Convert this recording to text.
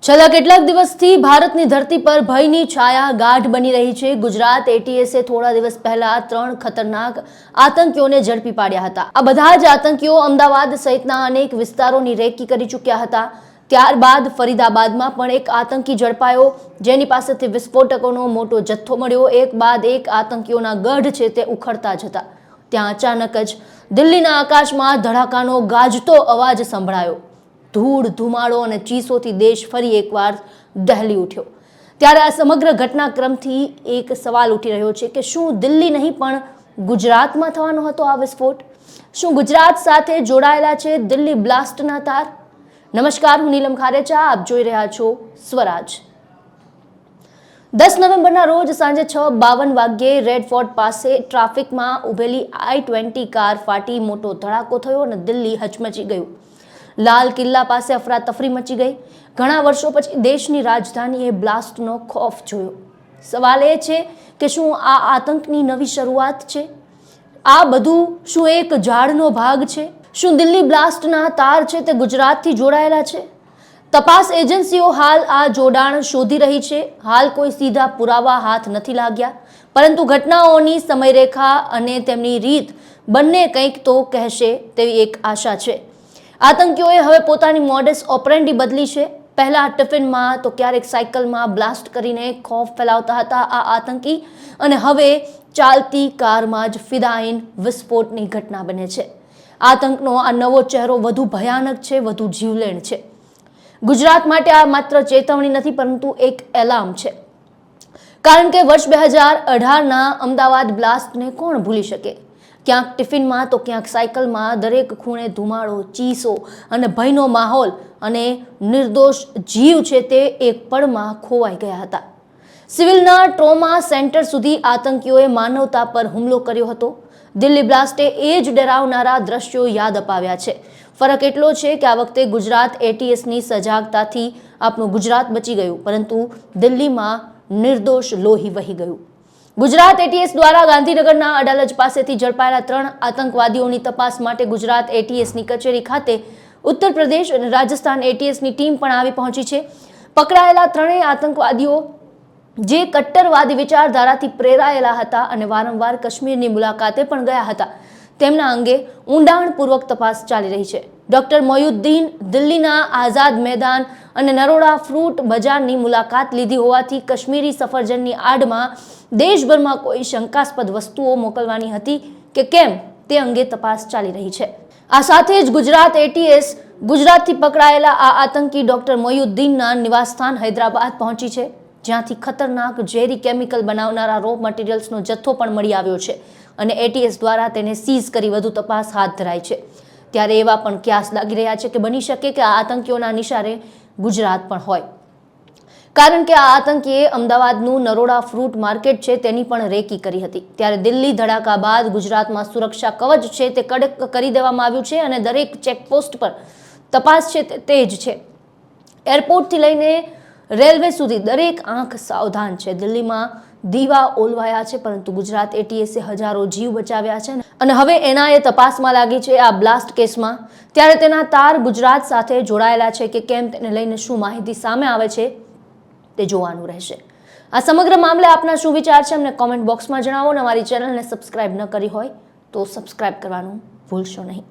છેલ્લા કેટલાક દિવસથી ભારતની ધરતી પર ભયની છાયા ગાઢ બની રહી છે। ગુજરાત એટીએસે થોડા દિવસ પહેલા 3 ખતરનાક આતંકીઓને ઝડપી પાડ્યા હતા। આ બધા જ આતંકીઓ અમદાવાદ સહિતના અનેક વિસ્તારોની રેકી કરી ચૂક્યા હતા। ત્યારબાદ ફરીદાબાદમાં પણ એક આતંકી ઝડપાયો, જેની પાસેથી વિસ્ફોટકોનો મોટો જથ્થો મળ્યો। એક બાદ એક આતંકીઓના ગઢ છે તે ઉખડતા જતા ત્યાં અચાનક જ દિલ્હીના આકાશમાં ધડાકાનો ગાજતો અવાજ સંભળાયો। ધૂળ, ધુમાડો અને ચીસોથી દેશ ફરી એકવાર દહેલી ઉઠ્યો। ત્યારે આ સમગ્ર ઘટનાક્રમથી એક સવાલ ઉઠી રહ્યો છે કે શું દિલ્હી નહીં પણ ગુજરાતમાં થવાનો હતો આ વિસ્ફોટ? શું ગુજરાત સાથે જોડાયેલા છે દિલ્હી બ્લાસ્ટના તાર? નમસ્કાર, હું નીલમ ખારેચા, આપ જોઈ રહ્યા છો સ્વરાજ। 10 નવેમ્બરના રોજ સાંજે 6:52 વાગ્યે રેડ ફોર્ટ પાસે ટ્રાફિકમાં ઉભેલી I-20 કાર ફાટી મોટો ધડાકો થયો અને દિલ્હી હચમચી ગયું। લાલ કિલ્લા પાસે અફરાતફરી મચી ગઈ। ઘણા વર્ષો પછી દેશની રાજધાનીએ બ્લાસ્ટનો ખૌફ જોયો। સવાલ એ છે કે શું આ આતંકની નવી શરૂઆત છે? આ બધું શું એક ઝાડનો ભાગ છે? શું દિલ્હી બ્લાસ્ટના તાર છે તે ગુજરાતથી જોડાયેલા છે? તપાસ એજન્સીઓ હાલ આ જોડાણ શોધી રહી છે। હાલ કોઈ સીધા પુરાવા હાથ નથી લાગ્યા, પરંતુ ઘટનાઓની સમયરેખા અને તેમની રીત બંને કંઈક તો કહેશે તેવી એક આશા છે। આતંકીઓએ હવે પોતાની મોડસ ઓપરેન્ડી બદલી છે। પહેલા ટિફિનમાં તો ક્યારેક સાયકલમાં બ્લાસ્ટ કરીને ખૌફ ફેલાવતા હતા આ આતંકી, અને હવે ચાલતી કારમાં જ ફિદાઈન વિસ્ફોટની ઘટના બને છે। આતંકનો આ નવો ચહેરો વધુ ભયાનક છે, વધુ જીવલેણ છે। ગુજરાત માટે આ માત્ર ચેતવણી નથી, પરંતુ એક એલાર્મ છે। કારણ કે વર્ષ 2018ના અમદાવાદ બ્લાસ્ટને કોણ ભૂલી શકે? ક્યાંક ટિફિનમાં તો ક્યાંક સાયકલમાં, દરેક ખૂણે ધુમાડો, ચીસો અને ભયનો માહોલ, અને નિર્દોષ જીવ છે તે એક પળમાં ખોવાઈ ગયા હતા। સિવિલના ટ્રોમા સેન્ટર સુધી આતંકીઓએ માનવતા પર હુમલો કર્યો હતો। દિલ્હી બ્લાસ્ટે એ જ ડરાવનારા દ્રશ્યો યાદ અપાવ્યા છે। ફરક એટલો છે કે આ વખતે ગુજરાત એટીએસની સજાગતાથી આપણું ગુજરાત બચી ગયું, પરંતુ દિલ્હીમાં નિર્દોષ લોહી વહી ગયું। ગુજરાત એટીએસ દ્વારા ગાંધીનગરના અડાલજ પાસેથી ઝડપાયેલા 3 આતંકવાદીઓની તપાસ માટે ગુજરાત એટીએસની કચેરી ખાતે ઉત્તર પ્રદેશ અને રાજસ્થાન એટીએસની ટીમ પણ આવી પહોંચી છે। પકડાયેલા 3 આતંકવાદીઓ જે કટ્ટરવાદી વિચારધારાથી પ્રેરાયેલા હતા અને વારંવાર કાશ્મીરની મુલાકાતે પણ ગયા હતા, તેમના અંગે ઊંડાણપૂર્વક તપાસ ચાલી રહી છે। ડોક્ટર મોયુદ્દીન દિલ્હીના આઝાદ મેદાન અને નરોડા ફ્રૂટ બજારની મુલાકાત લીધી હોવાથી કાશ્મીરી સફરજનની આડમાં દેશભરમાં કોઈ શંકાસ્પદ વસ્તુઓ મોકલવાની હતી કે કેમ તે અંગે તપાસ ચાલી રહી છે। આ સાથે જ ગુજરાત એટીએસ ગુજરાતથી પકડાયેલા આ આતંકી ડોક્ટર મોયુદ્દીનના નિવાસસ્થાન હૈદરાબાદ પહોંચી છે, જ્યાંથી ખતરનાક ઝેરી કેમિકલ બનાવનારા રો મટીરિયલ્સનો જથ્થો પણ મળી આવ્યો છે અને એટીએસ દ્વારા તેને સીઝ કરી વધુ તપાસ હાથ ધરાઈ છે। ત્યારે એવા પણ ક્યાસ લાગી રહ્યા છે કે બની શકે કે આ આતંકીઓના નિશાને ગુજરાત પણ હોય, કારણ કે આ આતંકીએ અમદાવાદનું નરોડા ફ્રૂટ માર્કેટ છે તેની પણ રેકી કરી હતી। ત્યારે દિલ્હી ધડાકા બાદ ગુજરાતમાં સુરક્ષા કવચ છે તે કડક કરી દેવામાં આવ્યું છે અને દરેક ચેકપોસ્ટ પર તપાસ છે તે તેજ છે। એરપોર્ટથી લઈને રેલવે સુધી દરેક આંખ સાવધાન છે। દિલ્હીમાં દીવા ઓલવાયા છે, પરંતુ ગુજરાત એટીએસે હજારો જીવ બચાવ્યા છે અને હવે એનઆઈએ તપાસમાં લાગી છે આ બ્લાસ્ટ કેસમાં। ત્યારે તેના તાર ગુજરાત સાથે જોડાયેલા છે કે કેમ તેને લઈને શું માહિતી સામે આવે છે તે જોવાનું રહેશે। આ સમગ્ર મામલે આપના શું વિચાર છે અમને કોમેન્ટ બોક્સમાં જણાવો અને અમારી ચેનલને સબસ્ક્રાઇબ ન કરી હોય તો સબસ્ક્રાઇબ કરવાનું ભૂલશો નહીં।